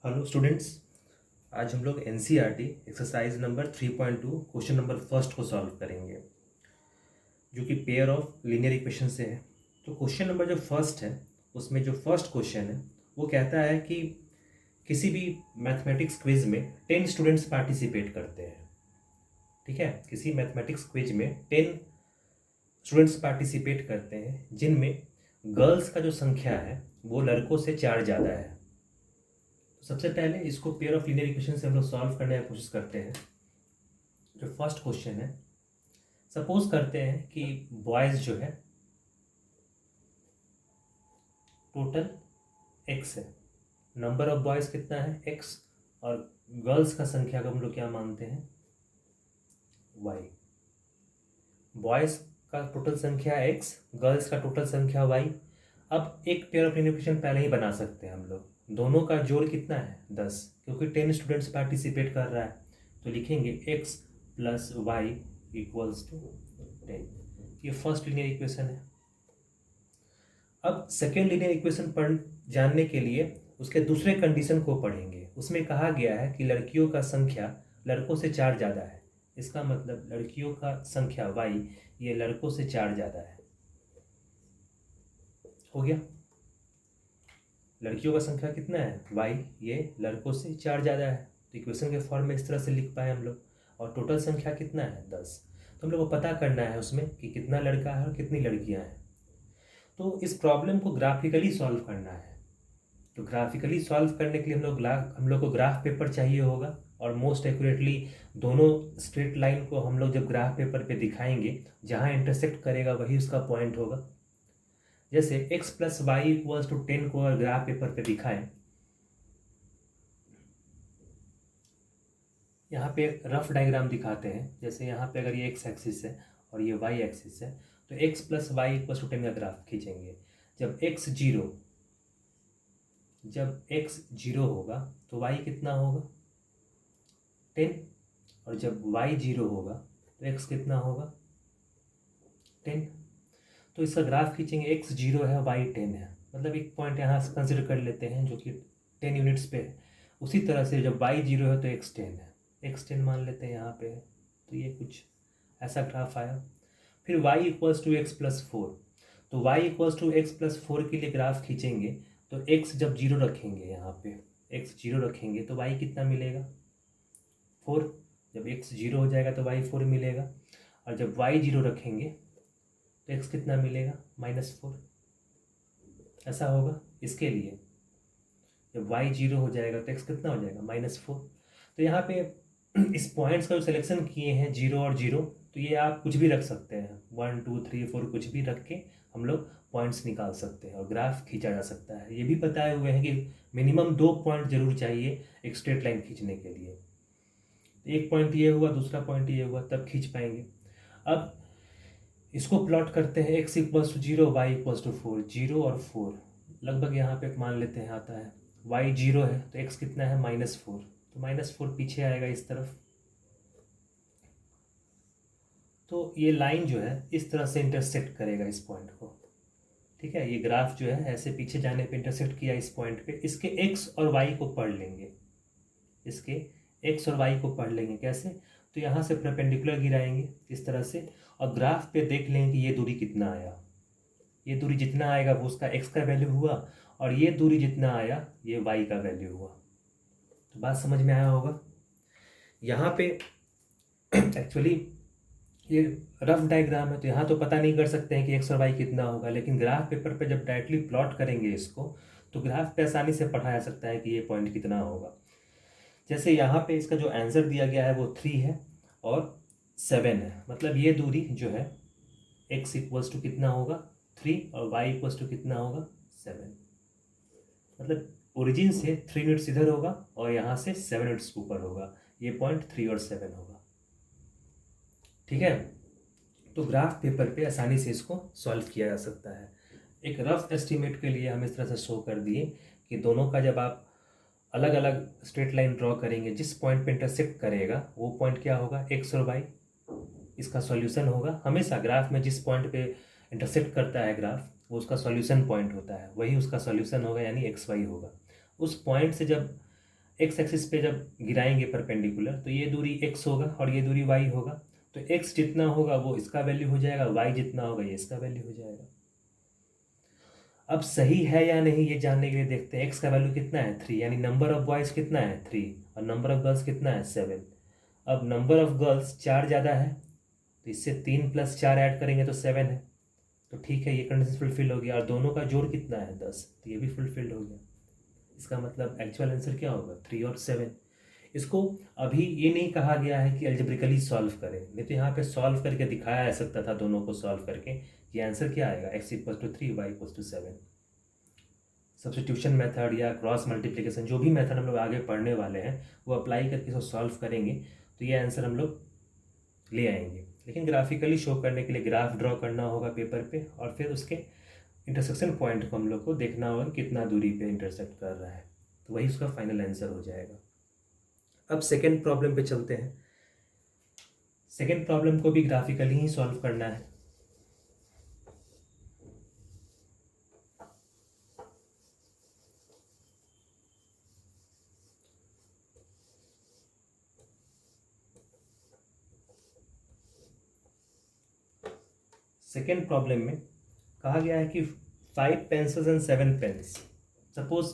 Hello students. आज हम लोग NCERT exercise number 3.2 question number first को सॉल्व करेंगे, जो कि पेयर ऑफ लीनियर इक्वेशन से है। तो क्वेश्चन नंबर जो फर्स्ट है, उसमें जो फर्स्ट क्वेश्चन है वो कहता है कि किसी भी मैथमेटिक्स क्विज में 10 स्टूडेंट्स पार्टिसिपेट करते हैं। ठीक है, किसी मैथमेटिक्स क्विज में 10 स्टूडेंट्स पार्टिसिपेट करते हैं, जिनमें गर्ल्स का जो संख्या है वो लड़कों से 4 ज़्यादा है। सबसे पहले इसको पेयर ऑफ लीनियर इक्वेशन से हम लोग सॉल्व करने की कोशिश करते हैं। जो फर्स्ट क्वेश्चन है, सपोज करते हैं कि बॉयज़ जो है टोटल x है, नंबर ऑफ बॉयज़ कितना है x, और गर्ल्स का संख्या को हम लोग क्या मानते हैं y। बॉयज़ का टोटल संख्या x, गर्ल्स का टोटल संख्या y। अब एक पेयर ऑफ लीनियर इक्वेशन पहले ही बना सकते हैं हम लोग। दोनों का जोड़ कितना है 10, क्योंकि 10 स्टूडेंट्स पार्टिसिपेट कर रहा है, तो लिखेंगे x plus y equals to 10। ये फर्स्ट लीनियर इक्वेशन है। अब सेकेंड लीनियर इक्वेशन पढ़ जानने के लिए उसके दूसरे कंडीशन को पढ़ेंगे। उसमें कहा गया है कि लड़कियों का संख्या लड़कों से 4 ज़्यादा है। इसका मतलब लड़कियों का संख्या y ये लड़कों से 4 ज़्यादा है। हो गया, लड़कियों का संख्या कितना है y, ये लड़कों से 4 ज़्यादा है। तो इक्वेशन के फॉर्म में इस तरह से लिख पाए हम लोग। और टोटल संख्या कितना है 10। तो हम लोग को पता करना है उसमें कि कितना लड़का है और कितनी लड़कियां हैं। तो इस प्रॉब्लम को ग्राफिकली सॉल्व करना है। तो ग्राफिकली सॉल्व करने के लिए हम लोग को ग्राफ पेपर चाहिए होगा, और मोस्ट एक्यूरेटली दोनों स्ट्रेट लाइन को हम लोग जब ग्राफ पेपर पे दिखाएंगे, जहाँ इंटरसेक्ट करेगा वही उसका पॉइंट होगा। जैसे x plus y equals to 10 को अगर ग्राफ पेपर पे दिखाएं, यहाँ पे रफ डायग्राम दिखाते हैं। जैसे यहाँ पे अगर ये x एक्सिस है और ये y एक्सिस है, तो x plus y equals to 10 का ग्राफ खींचेंगे। जब x 0 होगा तो y कितना होगा 10, और जब y 0 होगा तो x कितना होगा 10। तो इसका ग्राफ खींचेंगे, x 0 है y 10 है, मतलब एक पॉइंट यहाँ से कंसिडर कर लेते हैं जो कि 10 यूनिट्स पे है। उसी तरह से जब y 0 है तो x 10 है, x 10 मान लेते हैं यहाँ पे। तो ये कुछ ऐसा ग्राफ आया। फिर y equals to x plus 4, तो y equals to x plus 4 के लिए ग्राफ खींचेंगे, तो x जब 0 रखेंगे, यहाँ पे x 0 रखेंगे तो y कितना मिलेगा 4। जब x 0 हो जाएगा तो y 4 मिलेगा, और जब y 0 रखेंगे तो x कितना मिलेगा -4। ऐसा होगा इसके लिए। जब y 0 हो जाएगा तो x कितना हो जाएगा -4। तो यहाँ पे इस पॉइंट्स का जो सिलेक्शन किए हैं 0 और 0, तो ये आप कुछ भी रख सकते हैं, 1 2 3 4 कुछ भी रख के हम लोग पॉइंट्स निकाल सकते हैं और ग्राफ खींचा जा सकता है। ये भी बताए हुए हैं कि मिनिमम 2 पॉइंट जरूर चाहिए एक स्ट्रेट लाइन खींचने के लिए। एक पॉइंट ये हुआ, दूसरा पॉइंट ये हुआ, तब खींच पाएंगे। अब इसको प्लॉट करते हैं, x equals to 0 y equals to 4, 0 और 4 लगभग यहाँ पे मान लेते हैं आता है। y 0 है तो x कितना है -4, तो -4 पीछे आएगा इस तरफ। तो ये लाइन जो है इस तरह से इंटरसेक्ट करेगा इस पॉइंट को। ठीक है, ये ग्राफ जो है ऐसे पीछे जाने पे इंटरसेक्ट किया इस पॉइंट पे। इसके x और y को पढ़ लेंगे, इसके x और y को पढ़ लेंगे। कैसे, तो यहाँ से परपेंडिकुलर गिराएंगे इस तरह से, और ग्राफ पे देख लेंगे कि ये दूरी कितना आया। ये दूरी जितना आएगा वो उसका x का वैल्यू हुआ, और ये दूरी जितना आया ये y का वैल्यू हुआ। तो बात समझ में आया होगा। यहाँ पे एक्चुअली ये रफ डायग्राम है, तो यहाँ तो पता नहीं कर सकते हैं कि x और y कितना होगा, लेकिन ग्राफ पेपर पे जब डायरेक्टली प्लॉट करेंगे इसको, तो ग्राफ पे आसानी से पढ़ा जा सकता है कि ये पॉइंट कितना होगा। जैसे यहाँ पे इसका जो आंसर दिया गया है वो 3 है और 7 है, मतलब ये दूरी जो है x इक्वल्स टू कितना होगा 3 और y इक्वल्स टू कितना होगा 7। मतलब ओरिजिन से 3 यूनिट्स इधर होगा और यहाँ से 7 यूनिट्स ऊपर होगा। ये पॉइंट 3 और 7 होगा। ठीक है, तो ग्राफ पेपर पे आसानी से इसको सॉल्व किया जा सकता है। एक रफ एस्टिमेट के लिए हम इस तरह से शो कर दिए कि दोनों का जब आप अलग अलग स्ट्रेट लाइन ड्रॉ करेंगे, जिस पॉइंट पे इंटरसेक्ट करेगा वो पॉइंट क्या होगा x और y, इसका सॉल्यूशन होगा। हमेशा ग्राफ में जिस पॉइंट पे इंटरसेक्ट करता है ग्राफ, वो उसका सॉल्यूशन पॉइंट होता है, वही उसका सॉल्यूशन होगा, यानी एक्स वाई होगा। उस पॉइंट से जब एक्स एक्सिस पे जब गिराएंगे परपेंडिकुलर तो ये दूरी x होगा और ये दूरी y होगा, तो x जितना होगा वो इसका वैल्यू हो जाएगा, y जितना होगा ये इसका वैल्यू हो जाएगा। अब सही है या नहीं ये जानने के लिए देखते हैं x का वैल्यू कितना है 3, यानी नंबर ऑफ बॉयज़ कितना है 3 और नंबर ऑफ गर्ल्स कितना है 7। अब नंबर ऑफ गर्ल्स 4 ज़्यादा है तो इससे 3 + 4 ऐड करेंगे तो 7 है, तो ठीक है ये कंडीशन फुलफिल हो गया। और दोनों का जोड़ कितना है 10, तो ये भी फुलफिल्ड हो गया। इसका मतलब एक्चुअल आंसर क्या होगा 3 और 7। इसको अभी ये नहीं कहा गया है कि अलजेब्रिकली सॉल्व करें, नहीं तो यहाँ पे सॉल्व करके दिखाया जा सकता था दोनों को सॉल्व करके। ये आंसर क्या आएगा x = 3 y = 7। सब्स्टिट्यूशन मेथड या क्रॉस मल्टीप्लिकेशन जो भी मेथड हम लोग आगे पढ़ने वाले हैं वो अप्लाई करके इसको सॉल्व करेंगे तो ये आंसर हम लोग ले आएंगे। लेकिन ग्राफिकली शो करने के लिए ग्राफ ड्रॉ करना होगा पेपर पे और फिर उसके इंटरसेक्शन पॉइंट को हम लोग को देखना होगा कितना दूरी पे इंटरसेक्ट कर रहा है, तो वही उसका फाइनल आंसर हो जाएगा। अब सेकेंड प्रॉब्लम पे चलते हैं। सेकेंड प्रॉब्लम को भी ग्राफिकली ही सॉल्व करना है। सेकेंड प्रॉब्लम में कहा गया है कि 5 pencils and 7 pens. Suppose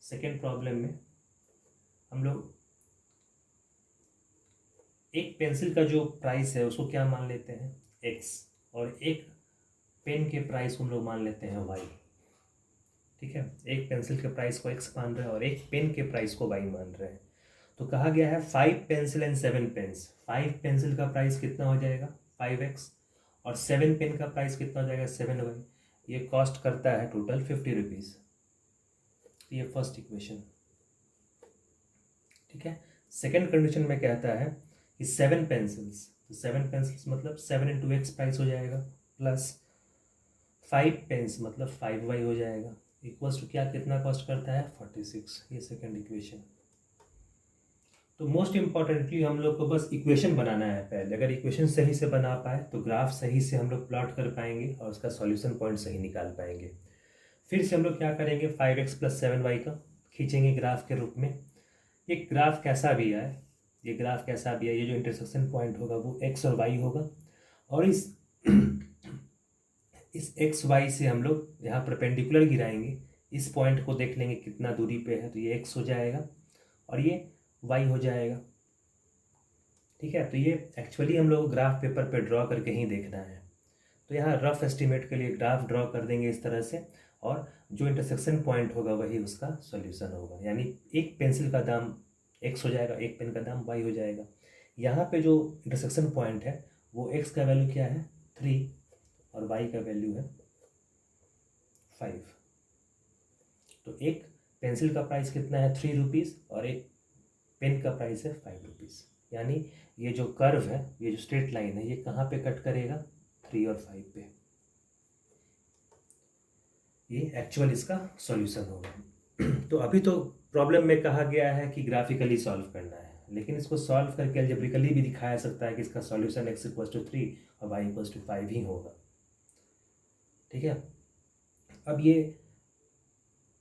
second problem में हम लोग एक पेंसिल का जो प्राइस है उसको क्या मान लेते हैं x, और एक पेन के प्राइस को हम लोग मान लेते हैं y। ठीक है, एक पेंसिल के प्राइस को x मान रहे हैं और एक पेन के प्राइस को y मान रहे हैं। तो कहा गया है 5 पेंसिल एंड 7 पेन्स। 5 पेंसिल का प्राइस कितना हो जाएगा 5x और 7 पेन का प्राइस कितना हो जाएगा 7y। ये कॉस्ट करता है टोटल 50 रुपीज़। ये फर्स्ट इक्वेशन। ठीक है, सेकेंड कंडीशन में कहता है कि 7 पेंसिल्स, तो 7 पेंसिल्स मतलब 7 × x प्राइस हो जाएगा प्लस 5 पेन्स मतलब 5y हो जाएगा इक्वल्स टू क्या कितना कॉस्ट करता है 46। ये सेकेंड इक्वेशन। तो मोस्ट इम्पॉर्टेंटली हम लोग को बस इक्वेशन बनाना है पहले। अगर इक्वेशन सही से बना पाए तो ग्राफ सही से हम लोग प्लॉट कर पाएंगे और उसका सॉल्यूशन पॉइंट सही निकाल पाएंगे। फिर से हम लोग क्या करेंगे 5x + 7y का खींचेंगे ग्राफ के रूप में। ये ग्राफ कैसा भी है, ये ग्राफ कैसा भी है, ये जो इंटरसेक्शन पॉइंट होगा वो x और y होगा और इस x y से हम लोग यहाँ परपेंडिकुलर गिराएंगे। इस पॉइंट को देख लेंगे कितना दूरी पे है, तो ये x हो जाएगा और ये y हो जाएगा। ठीक है, तो ये एक्चुअली हम लोग ग्राफ पेपर पे ड्रॉ करके ही देखना है। तो यहाँ रफ एस्टिमेट के लिए ग्राफ ड्रॉ कर देंगे इस तरह से और जो इंटरसेक्शन पॉइंट होगा वही उसका सॉल्यूशन होगा। यानी एक पेंसिल का दाम x हो जाएगा, एक पेन का दाम y हो जाएगा। यहाँ पे जो इंटरसेक्शन पॉइंट है वो x का वैल्यू क्या है 3 और y का वैल्यू है 5। तो एक पेंसिल का प्राइस कितना है 3 रुपीज़ और एक पेन का प्राइस है 5 रुपीज़। यानी ये जो कर्व है, ये जो स्ट्रेट लाइन है, ये कहाँ पे कट करेगा 3 और 5 पे। ये एक्चुअल इसका सॉल्यूशन होगा। तो अभी तो प्रॉब्लम में कहा गया है कि ग्राफिकली सॉल्व करना है, लेकिन इसको सॉल्व करके अलजेब्रिकली भी दिखाया सकता है कि इसका सॉल्यूशन x = 3 और y = 5 ही होगा। ठीक है, अब ये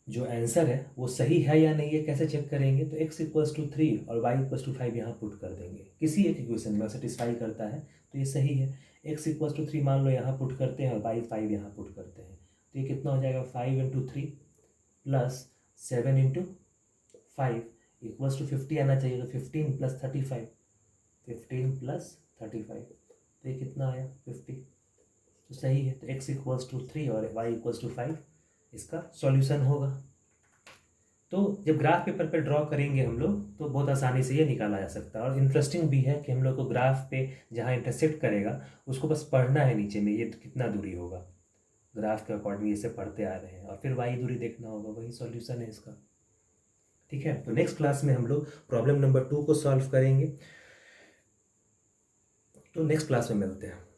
जो आंसर है वो सही है या नहीं ये कैसे चेक करेंगे, तो x = 3 और y = 5 यहाँ पुट कर देंगे। किसी एक इक्वेशन में सेटिस्फाई करता है तो ये सही है। x = 3 मान लो यहाँ पुट करते हैं और y 5 यहाँ पुट करते हैं, तो ये कितना हो जाएगा 5 × 3 + 7 × 5 = 50 आना चाहिए। तो 15 + 35, 15 + 35, तो ये कितना आया 50, तो सही है। तो x = 3 और y = 5 इसका सॉल्यूशन होगा। तो जब ग्राफ पेपर पे ड्रॉ करेंगे हम लोग तो बहुत आसानी से ये निकाला जा सकता है। और इंटरेस्टिंग भी है कि हम लोग को ग्राफ पे जहाँ इंटरसेक्ट करेगा उसको बस पढ़ना है नीचे में ये कितना दूरी होगा, ग्राफ के अकॉर्डिंग इसे पढ़ते आ रहे हैं और फिर y दूरी देखना होगा, वही सॉल्यूशन है इसका। ठीक है, तो नेक्स्ट क्लास में हम लोग प्रॉब्लम नंबर 2 को सॉल्व करेंगे। तो नेक्स्ट क्लास में मिलते हैं।